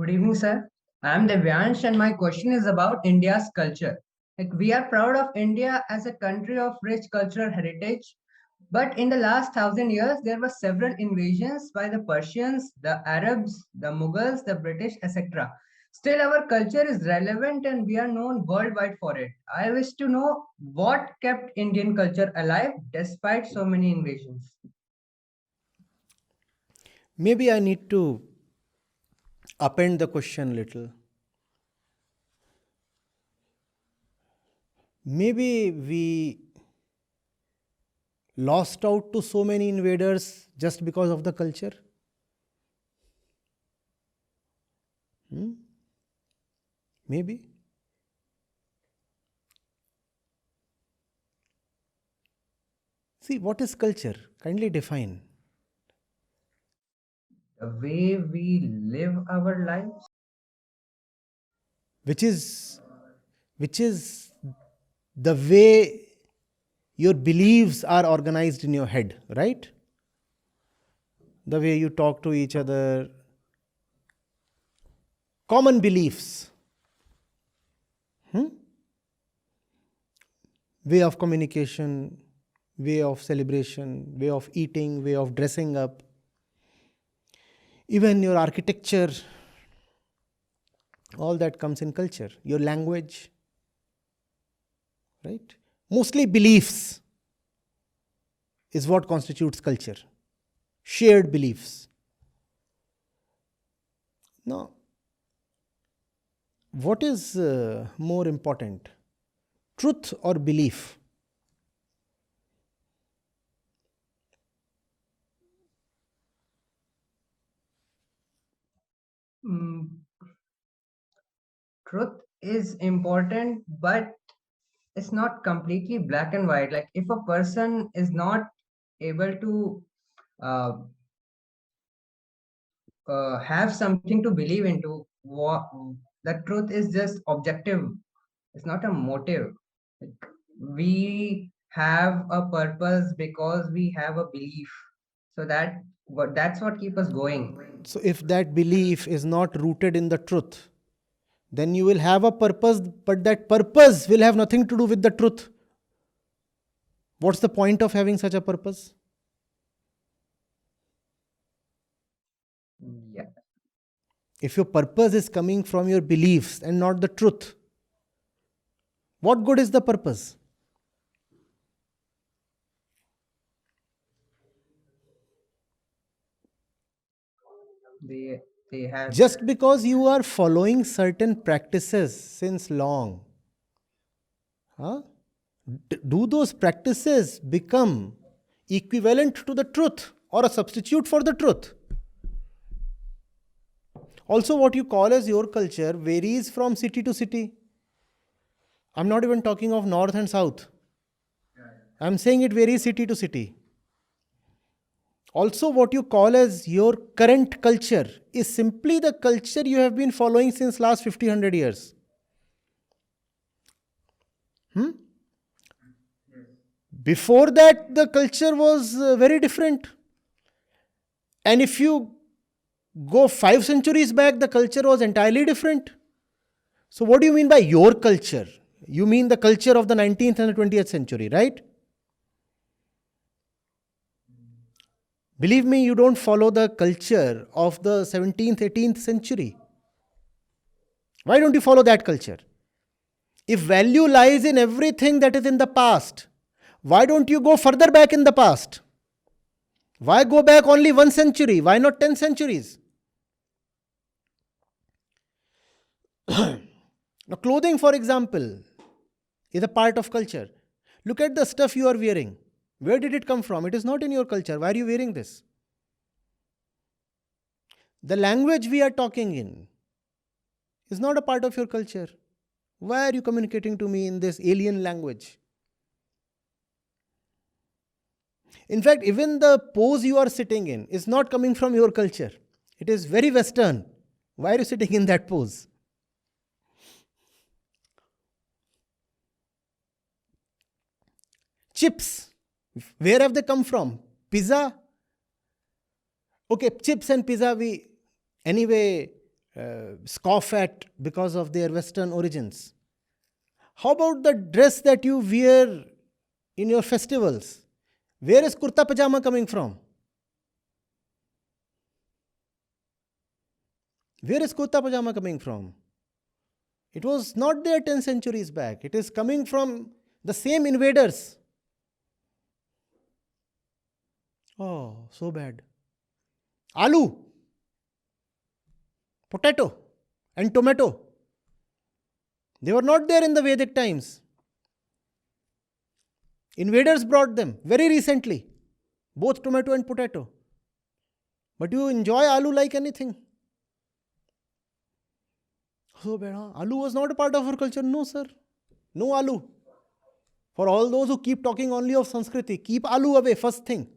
Good evening, sir. I'm Devyansh, and my question is about India's culture. Like, we are proud of India as a country of rich cultural heritage, but in the last 1,000 years, there were several invasions by the Persians, the Arabs, the Mughals, the British, etc. Still, our culture is relevant and we are known worldwide for it. I wish to know what kept Indian culture alive despite so many invasions. Maybe I need to append the question a little. Maybe we lost out to so many invaders just because of the culture. Maybe. See, what is culture? Kindly define. The way we live our lives. Which is which is the way your beliefs are organized in your head, right? The way you talk to each other, common beliefs, way of communication, way of celebration, way of eating, way of dressing up, even your architecture, all that comes in culture. Your language, right? Mostly beliefs is what constitutes culture. Shared beliefs. Now, what is more important? Truth or belief? Mm, Truth is important, but it's not completely black and white. Like if a person is not able to uh, have something to believe into, what the truth is just objective. It's not a motive. Like, we have a purpose because we have a belief. So that's what keeps us going. So, if that belief is not rooted in the truth, then you will have a purpose, but that purpose will have nothing to do with the truth. What's the point of having such a purpose? Yeah. If your purpose is coming from your beliefs and not the truth, what good is the purpose? They they have. Just because you are following certain practices since long, huh? Do those practices become equivalent to the truth or a substitute for the truth? Also, what you call as your culture varies from city to city. I'm not even talking of north and south. I'm saying it varies city to city. Also, what you call as your current culture is simply the culture you have been following since last 50 100 years. Before that, the culture was very different. And if you go 5 centuries back, the culture was entirely different. So, what do you mean by your culture? You mean the culture of the 19th and the 20th century, right? Believe me, you don't follow the culture of the 17th, 18th century. Why don't you follow that culture? If value lies in everything that is in the past, why don't you go further back in the past? Why go back only 1 century? Why not 10 centuries? Now, clothing, for example, is a part of culture. Look at the stuff you are wearing. Where did it come from? It is not in your culture. Why are you wearing this? The language we are talking in is not a part of your culture. Why are you communicating to me in this alien language? In fact, even the pose you are sitting in is not coming from your culture. It is very Western. Why are you sitting in that pose? Chips. Where have they come from? Pizza? Okay, chips and pizza, we anyway scoff at because of their Western origins. How about the dress that you wear in your festivals? Where is kurta pajama coming from? Where is kurta pajama coming from? It was not there 10 centuries back. It is coming from the same invaders. Oh, so bad. Aloo, potato, and tomato. They were not there in the Vedic times. Invaders brought them very recently, both tomato and potato. But you enjoy aloo like anything. So bad, huh? Aloo was not a part of our culture. No, sir. No aloo. For all those who keep talking only of Sanskriti, keep aloo away, first thing.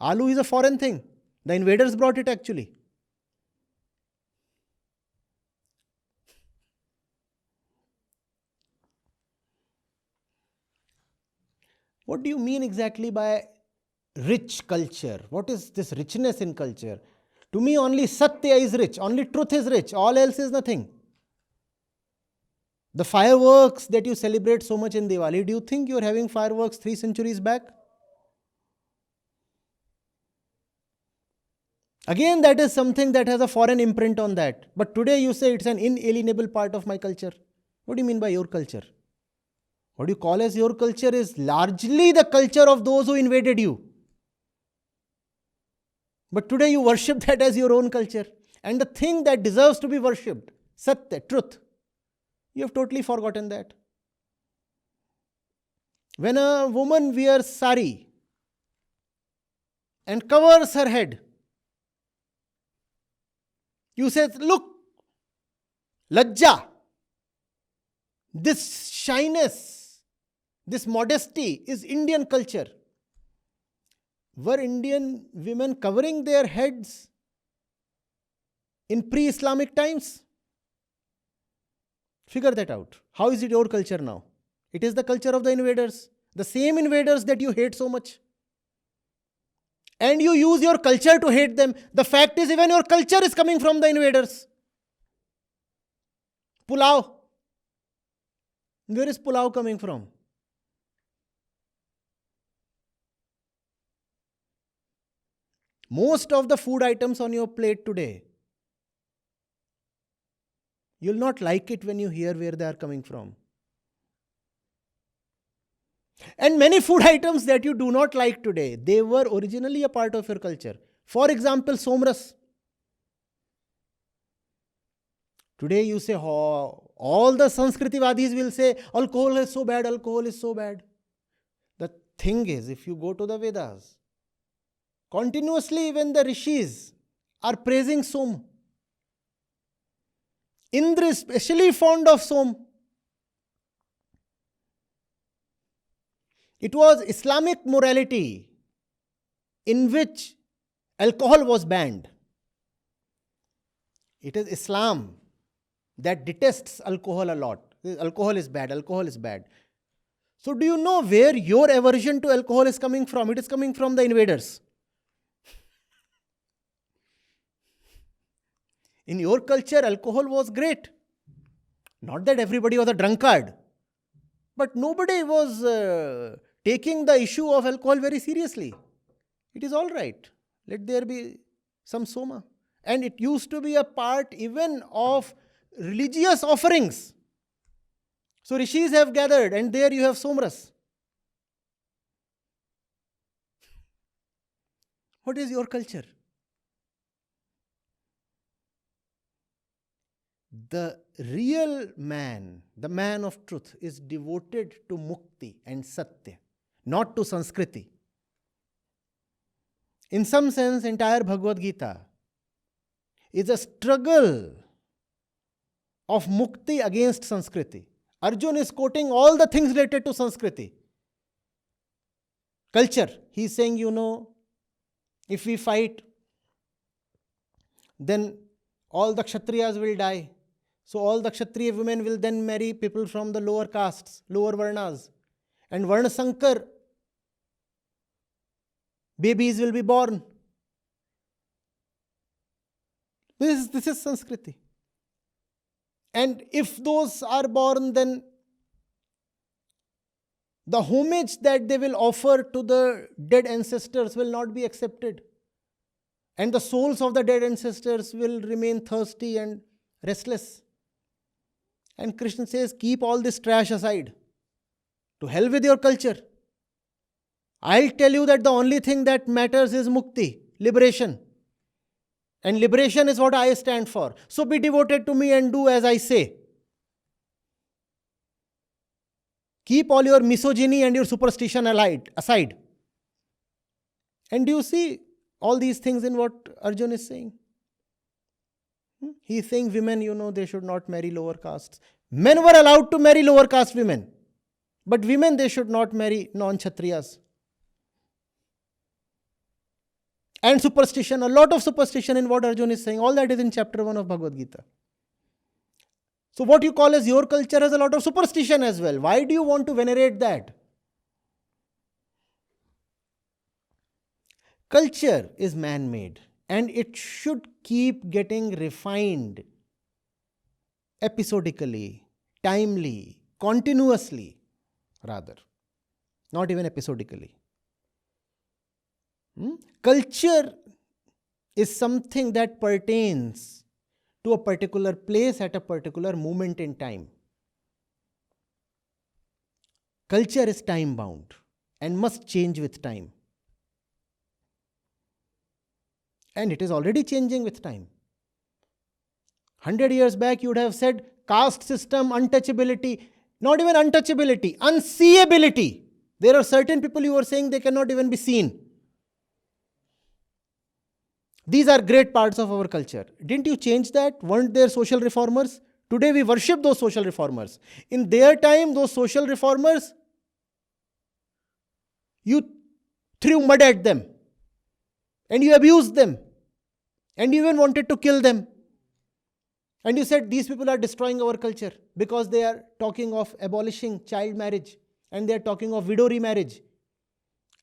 Aloo is a foreign thing. The invaders brought it actually. What do you mean exactly by rich culture? What is this richness in culture? To me, only Satya is rich, only truth is rich, all else is nothing. The fireworks that you celebrate so much in Diwali, do you think you are having fireworks 3 centuries back? Again, that is something that has a foreign imprint on that. But today you say it's an inalienable part of my culture. What do you mean by your culture? What you call as your culture is largely the culture of those who invaded you. But today you worship that as your own culture. And the thing that deserves to be worshipped, Satya, truth, you have totally forgotten that. When a woman wears sari and covers her head, you say, look, lajja, this shyness, this modesty is Indian culture. Were Indian women covering their heads in pre-Islamic times? Figure that out. How is it your culture now? It is the culture of the invaders. The same invaders that you hate so much. And you use your culture to hate them. The fact is, even your culture is coming from the invaders. Pulao. Where is pulao coming from? Most of the food items on your plate today, you'll not like it when you hear where they are coming from. And many food items that you do not like today, they were originally a part of your culture. For example, somras. Today you say, oh, all the Sanskritiwadis will say, alcohol is so bad, alcohol is so bad. The thing is, if you go to the Vedas, continuously even the rishis are praising som. Indra is especially fond of som. It was Islamic morality in which alcohol was banned. It is Islam that detests alcohol a lot. Alcohol is bad, alcohol is bad. So do you know where your aversion to alcohol is coming from? It is coming from the invaders. In your culture, alcohol was great. Not that everybody was a drunkard. But nobody was taking the issue of alcohol very seriously. It is all right. Let there be some soma. And it used to be a part even of religious offerings. So rishis have gathered and there you have somras. What is your culture? The real man, the man of truth, is devoted to mukti and satya, not to Sanskriti. In some sense, entire Bhagavad Gita is a struggle of mukti against Sanskriti. Arjun is quoting all the things related to Sanskriti. Culture. He is saying, if we fight, then all the Kshatriyas will die. So all the Kshatriya women will then marry people from the lower castes, lower Varnas. And Varna Sankar, babies will be born. This is Sanskriti. And if those are born, then the homage that they will offer to the dead ancestors will not be accepted. And the souls of the dead ancestors will remain thirsty and restless. And Krishna says, keep all this trash aside. To hell with your culture. I'll tell you that the only thing that matters is mukti, liberation. And liberation is what I stand for. So be devoted to me and do as I say. Keep all your misogyny and your superstition aside. And do you see all these things in what Arjun is saying? He is saying women, they should not marry lower castes. Men were allowed to marry lower caste women. But women, they should not marry non-Kshatriyas. And superstition, a lot of superstition in what Arjun is saying. All that is in chapter 1 of Bhagavad Gita. So what you call as your culture has a lot of superstition as well. Why do you want to venerate that? Culture is man-made and it should keep getting refined episodically, timely, continuously, rather. Not even episodically. Culture is something that pertains to a particular place at a particular moment in time. Culture is time bound and must change with time. And it is already changing with time. 100 years back, you would have said caste system, untouchability, not even untouchability, unseeability. There are certain people you are saying they cannot even be seen. These are great parts of our culture. Didn't you change that? Weren't there social reformers? Today we worship those social reformers. In their time, those social reformers, you threw mud at them. And you abused them. And you even wanted to kill them. And you said these people are destroying our culture because they are talking of abolishing child marriage. And they are talking of widow remarriage.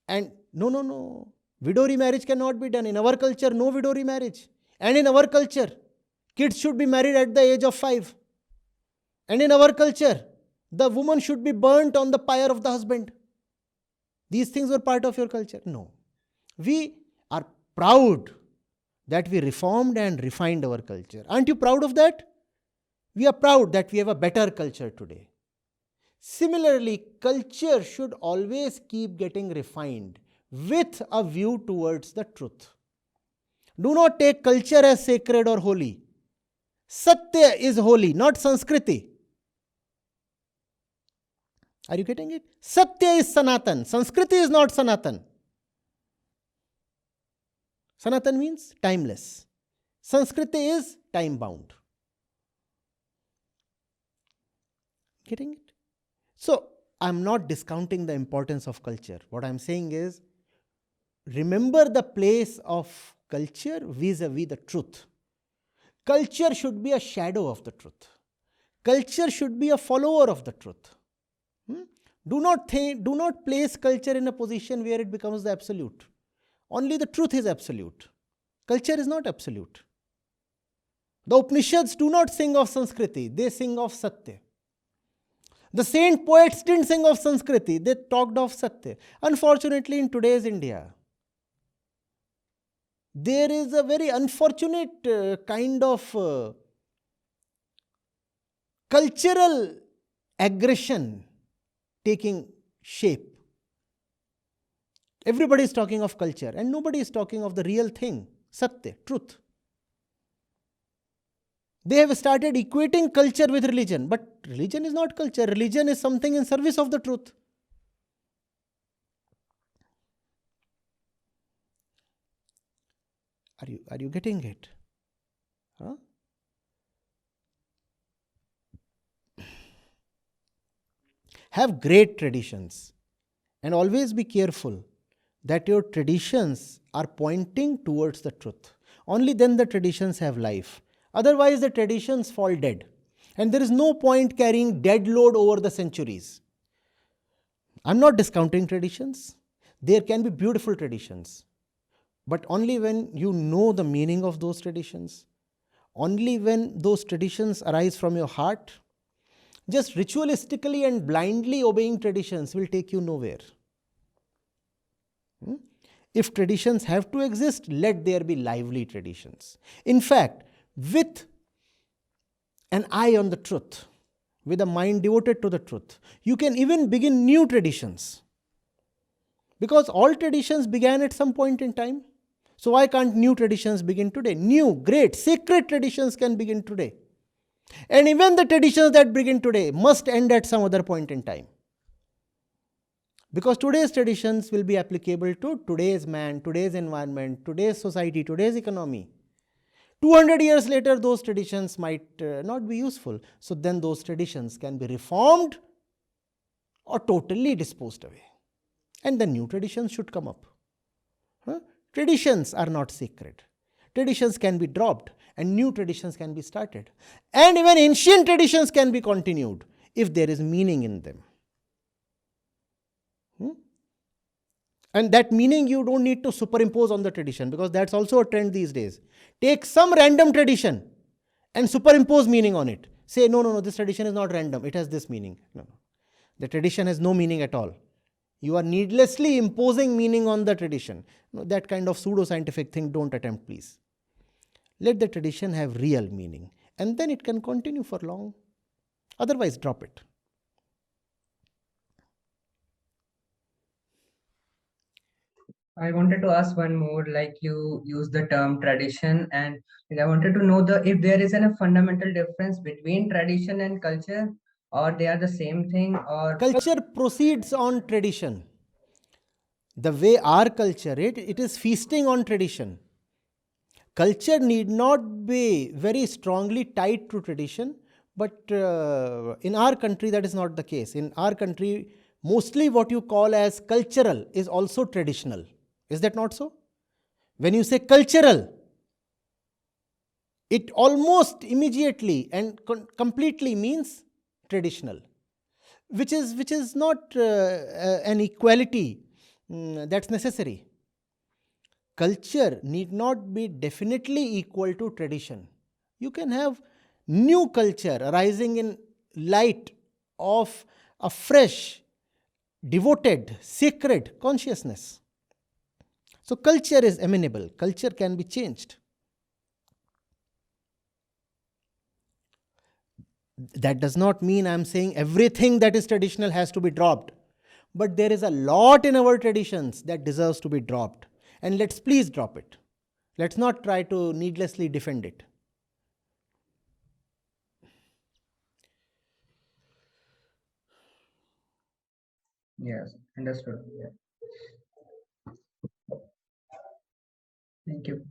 And no. Widow remarriage cannot be done. In our culture, no widow remarriage. And in our culture, kids should be married at the age of 5. And in our culture, the woman should be burnt on the pyre of the husband. These things were part of your culture. No. We are proud that we reformed and refined our culture. Aren't you proud of that? We are proud that we have a better culture today. Similarly, culture should always keep getting refined with a view towards the truth. Do not take culture as sacred or holy. Satya is holy, not Sanskriti. Are you getting it? Satya is Sanatan. Sanskriti is not Sanatan. Sanatan means timeless. Sanskriti is time bound. Getting it? So, I'm not discounting the importance of culture. What I'm saying is, remember the place of culture vis-a-vis the truth. Culture should be a shadow of the truth. Culture should be a follower of the truth. Do not place culture in a position where it becomes the absolute. Only the truth is absolute. Culture is not absolute. The Upanishads do not sing of Sanskriti, they sing of Satya. The saint poets didn't sing of Sanskriti, they talked of Satya. Unfortunately, in today's India, there is a very unfortunate kind of cultural aggression taking shape. Everybody is talking of culture and nobody is talking of the real thing, Satya, truth. They have started equating culture with religion, but religion is not culture. Religion is something in service of the truth. Are you getting it? Huh? Have great traditions and always be careful that your traditions are pointing towards the truth. Only then the traditions have life. Otherwise, the traditions fall dead. And there is no point carrying dead load over the centuries. I'm not discounting traditions. There can be beautiful traditions. But only when you know the meaning of those traditions. Only when those traditions arise from your heart, just ritualistically and blindly obeying traditions will take you nowhere. If traditions have to exist, let there be lively traditions. In fact, with an eye on the truth, with a mind devoted to the truth, you can even begin new traditions. Because all traditions began at some point in time. So why can't new traditions begin today? New, great, sacred traditions can begin today. And even the traditions that begin today must end at some other point in time. Because today's traditions will be applicable to today's man, today's environment, today's society, today's economy. 200 years later, those traditions might not be useful. So then those traditions can be reformed or totally disposed away. And the new traditions should come up. Traditions are not sacred. Traditions can be dropped and new traditions can be started. And even ancient traditions can be continued if there is meaning in them. And that meaning you don't need to superimpose on the tradition, because that's also a trend these days. Take some random tradition and superimpose meaning on it. Say, no, no, no, this tradition is not random. It has this meaning. No, no. The tradition has no meaning at all. You are needlessly imposing meaning on the tradition. No, that kind of pseudoscientific thing don't attempt, please. Let the tradition have real meaning, and then it can continue for long. Otherwise, drop it. I wanted to ask one more, like you use the term tradition, and I wanted to know the if there is a fundamental difference between tradition and culture, or they are the same thing, or Culture proceeds on tradition. The way our culture, it is feasting on tradition. Culture need not be very strongly tied to tradition, but in our country that is not the case. In our country, mostly what you call as cultural is also traditional. Is that not so? When you say cultural, it almost immediately and completely means traditional, which is not an equality that's necessary. Culture need not be definitely equal to tradition. You can have new culture arising in light of a fresh, devoted, sacred consciousness. So culture is amenable, culture can be changed. That does not mean I'm saying everything that is traditional has to be dropped. But there is a lot in our traditions that deserves to be dropped. And let's please drop it. Let's not try to needlessly defend it. yes, understood. Yeah. Thank you.